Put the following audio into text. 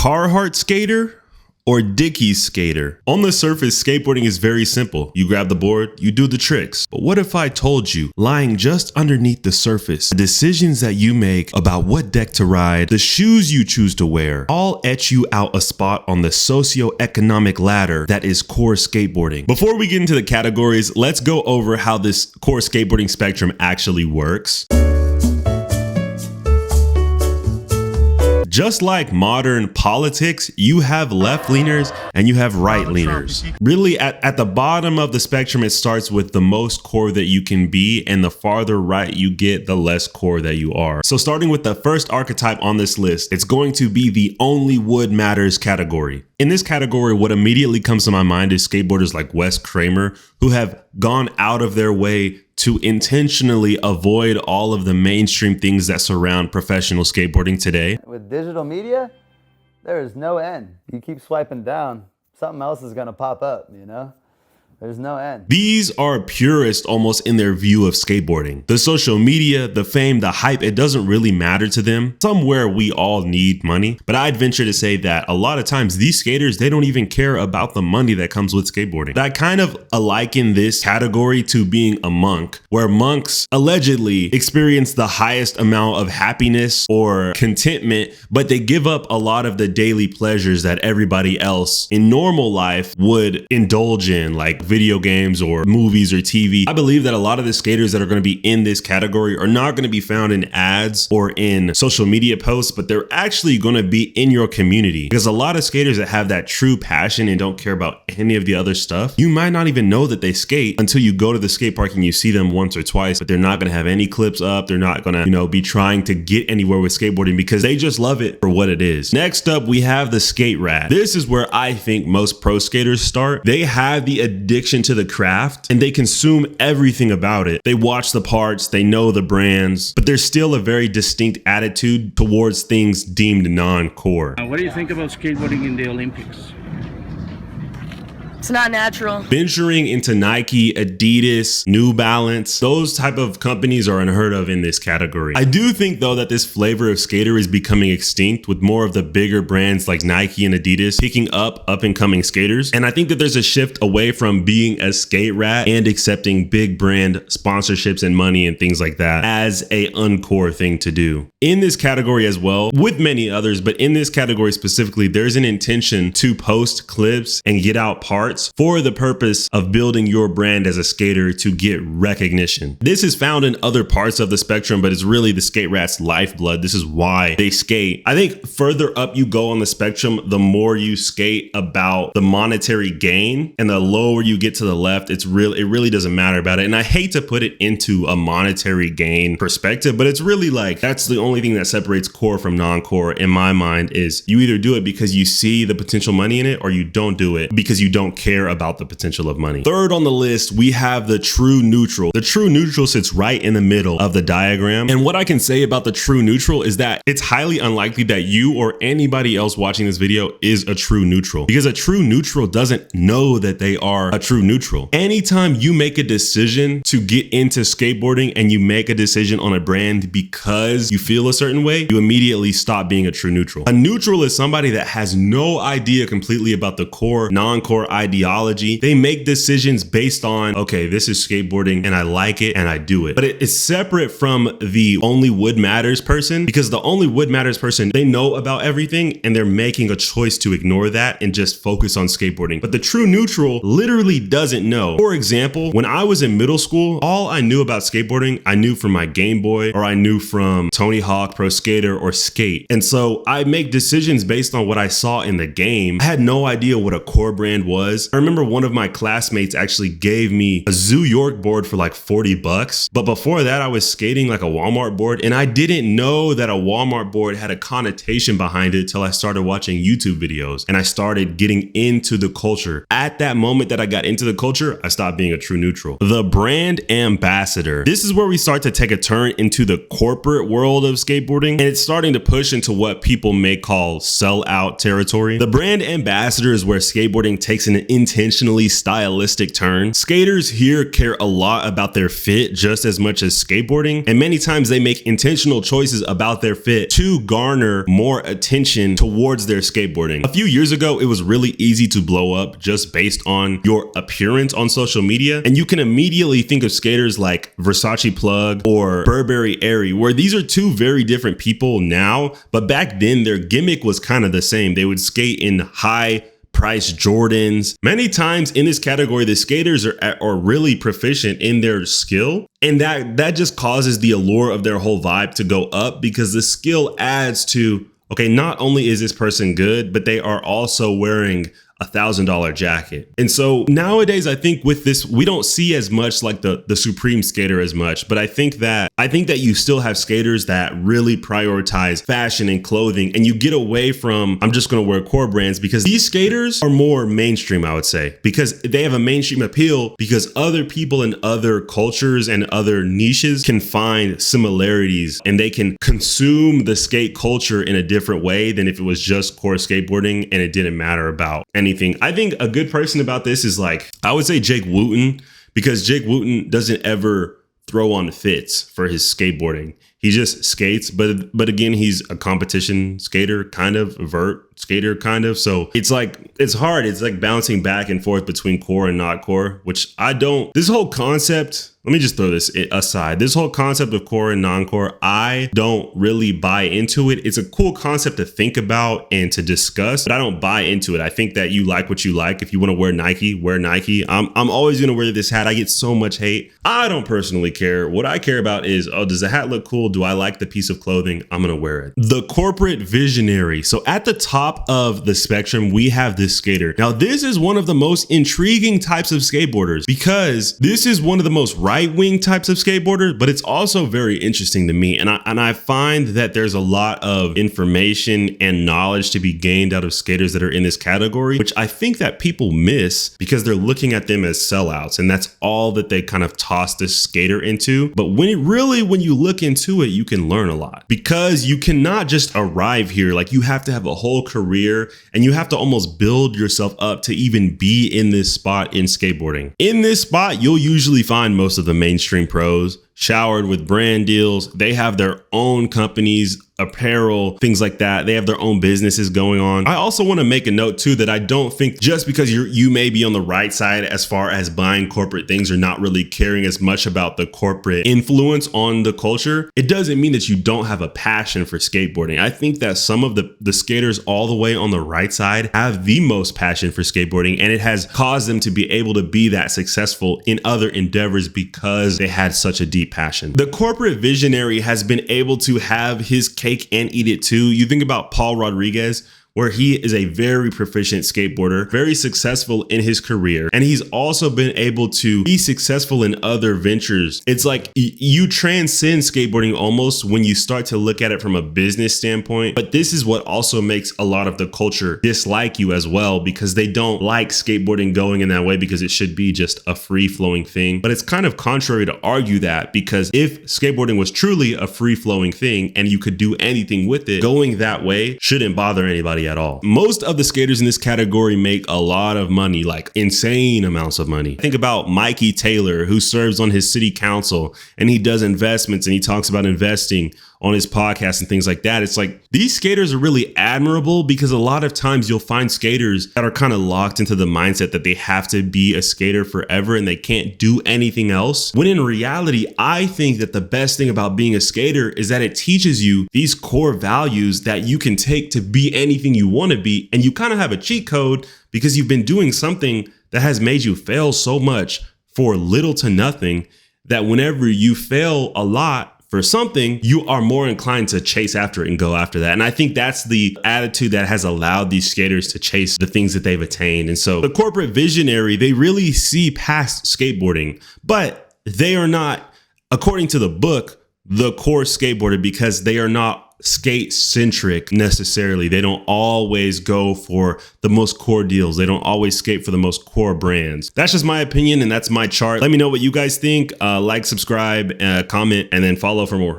Carhartt skater or Dickies skater? On the surface, skateboarding is very simple. You grab the board, you do the tricks. But what if I told you, lying just underneath the surface, the decisions that you make about what deck to ride, the shoes you choose to wear, all etch you out a spot on the socioeconomic ladder that is core skateboarding. Before we get into the categories, let's go over how this core skateboarding spectrum actually works. Just like modern politics, you have left leaners and you have right leaners. Really, at the bottom of the spectrum, it starts with the most core that you can be, and the farther right you get, the less core that you are. So starting with the first archetype on this list, it's going to be the only wood matters category. In this category, what immediately comes to my mind is skateboarders like Wes Kramer, who have gone out of their way to intentionally avoid all of the mainstream things that surround professional skateboarding today. With digital media, there is no end. You keep swiping down, something else is gonna pop up, you know? There's no end. These are purists almost in their view of skateboarding. The social media, the fame, the hype, it doesn't really matter to them. Somewhere we all need money, but I'd venture to say that a lot of times these skaters, they don't even care about the money that comes with skateboarding. I kind of liken this category to being a monk, where monks allegedly experience the highest amount of happiness or contentment, but they give up a lot of the daily pleasures that everybody else in normal life would indulge in, like video games or movies or TV. I believe that a lot of the skaters that are going to be in this category are not going to be found in ads or in social media posts, but they're actually going to be in your community. Because a lot of skaters that have that true passion and don't care about any of the other stuff, you might not even know that they skate until you go to the skate park and you see them once or twice, but they're not going to have any clips up. They're not going to, be trying to get anywhere with skateboarding because they just love it for what it is. Next up, we have the skate rat. This is where I think most pro skaters start. They have the addiction to the craft and they consume everything about it. They watch the parts, they know the brands, but there's still a very distinct attitude towards things deemed non-core. What do you think about skateboarding in the Olympics? It's not natural. Venturing into Nike, Adidas, New Balance, those type of companies are unheard of in this category. I do think though that this flavor of skater is becoming extinct with more of the bigger brands like Nike and Adidas picking up and coming skaters. And I think that there's a shift away from being a skate rat and accepting big brand sponsorships and money and things like that as a uncore thing to do. In this category as well, with many others, but in this category specifically, there's an intention to post clips and get out parts for the purpose of building your brand as a skater to get recognition. This is found in other parts of the spectrum, but it's really the skate rat's lifeblood. This is why they skate. I think further up you go on the spectrum, the more you skate about the monetary gain, and the lower you get to the left, it really doesn't matter about it. And I hate to put it into a monetary gain perspective, but it's really like that's the only thing that separates core from non-core in my mind is you either do it because you see the potential money in it or you don't do it because you don't care about the potential of money. Third on the list, we have the true neutral. The true neutral sits right in the middle of the diagram. And what I can say about the true neutral is that it's highly unlikely that you or anybody else watching this video is a true neutral, because a true neutral doesn't know that they are a true neutral. Anytime you make a decision to get into skateboarding and you make a decision on a brand because you feel a certain way, you immediately stop being a true neutral. A neutral is somebody that has no idea completely about the core, non-core ideology. They make decisions based on, okay, this is skateboarding and I like it and I do it. But it is separate from the only wood matters person, because the only wood matters person, they know about everything and they're making a choice to ignore that and just focus on skateboarding. But the true neutral literally doesn't know. For example, when I was in middle school, all I knew about skateboarding, I knew from my Game Boy, or I knew from Tony Hawk, Pro Skater, or Skate. And so I make decisions based on what I saw in the game. I had no idea what a core brand was. I remember one of my classmates actually gave me a Zoo York board for like 40 bucks. But before that, I was skating like a Walmart board, and I didn't know that a Walmart board had a connotation behind it till I started watching YouTube videos and I started getting into the culture. At that moment that I got into the culture, I stopped being a true neutral. The brand ambassador. This is where we start to take a turn into the corporate world of skateboarding, and it's starting to push into what people may call sellout territory. The brand ambassador is where skateboarding takes an an intentionally stylistic turn. Skaters here care a lot about their fit just as much as skateboarding, and many times they make intentional choices about their fit to garner more attention towards their skateboarding. A few years ago, it was really easy to blow up just based on your appearance on social media, and you can immediately think of skaters like Versace Plug or Burberry Airy, where these are two very different people now, but back then their gimmick was kind of the same. They would skate in high price Jordans. Many times in this category, the skaters are really proficient in their skill, and that just causes the allure of their whole vibe to go up, because the skill adds to, okay, not only is this person good, but they are also wearing $1,000 jacket. And so nowadays, I think with this, we don't see as much like the supreme skater as much, but I think that you still have skaters that really prioritize fashion and clothing, and you get away from, I'm just going to wear core brands, because these skaters are more mainstream, I would say, because they have a mainstream appeal, because other people in other cultures and other niches can find similarities, and they can consume the skate culture in a different way than if it was just core skateboarding and it didn't matter about anything. I think a good person about this is, like, I would say Jake Wooten, because Jake Wooten doesn't ever throw on fits for his skateboarding. He just skates, but again, he's a competition skater, kind of vert skater, kind of. So it's like, it's hard. It's like bouncing back and forth between core and not core, which I don't, this whole concept, let me just throw this aside. This whole concept of core and non-core, I don't really buy into it. It's a cool concept to think about and to discuss, but I don't buy into it. I think that you like what you like. If you want to wear Nike, wear Nike. I'm always going to wear this hat. I get so much hate. I don't personally care. What I care about is, oh, does the hat look cool? Do I like the piece of clothing? I'm going to wear it. The corporate visionary. So at the top of the spectrum, we have this skater. Now, this is one of the most intriguing types of skateboarders, because this is one of the most right-wing types of skateboarders, but it's also very interesting to me. And I find that there's a lot of information and knowledge to be gained out of skaters that are in this category, which I think that people miss because they're looking at them as sellouts. And that's all that they kind of toss this skater into. But when you look into it, you can learn a lot, because you cannot just arrive here. Like, you have to have a whole career, and you have to almost build yourself up to even be in this spot in skateboarding. In this spot, you'll usually find most of the mainstream pros showered with brand deals. They have their own companies, apparel, things like that. They have their own businesses going on. I also want to make a note too, that I don't think just because you may be on the right side as far as buying corporate things or not really caring as much about the corporate influence on the culture, it doesn't mean that you don't have a passion for skateboarding. I think that some of the skaters all the way on the right side have the most passion for skateboarding, and it has caused them to be able to be that successful in other endeavors because they had such a deep passion. The corporate visionary has been able to have his cake and eat it too. You think about Paul Rodriguez, where he is a very proficient skateboarder, very successful in his career, and he's also been able to be successful in other ventures. It's like you transcend skateboarding almost when you start to look at it from a business standpoint, but this is what also makes a lot of the culture dislike you as well, because they don't like skateboarding going in that way, because it should be just a free-flowing thing. But it's kind of contrary to argue that, because if skateboarding was truly a free-flowing thing and you could do anything with it, going that way shouldn't bother anybody at all. Most of the skaters in this category make a lot of money, like insane amounts of money. Think about Mikey Taylor, who serves on his city council, and he does investments, and he talks about investing on his podcast and things like that. It's like, these skaters are really admirable, because a lot of times you'll find skaters that are kind of locked into the mindset that they have to be a skater forever and they can't do anything else. When in reality, I think that the best thing about being a skater is that it teaches you these core values that you can take to be anything you want to be. And you kind of have a cheat code because you've been doing something that has made you fail so much for little to nothing, that whenever you fail a lot for something, you are more inclined to chase after it and go after that. And I think that's the attitude that has allowed these skaters to chase the things that they've attained. And so the corporate visionary, they really see past skateboarding, but they are not, according to the book, the core skateboarder, because they are not skate centric necessarily. They don't always go for the most core deals. They don't always skate for the most core brands. That's just my opinion, and that's my chart. Let me know what you guys think. Like, subscribe, comment, and then follow for more.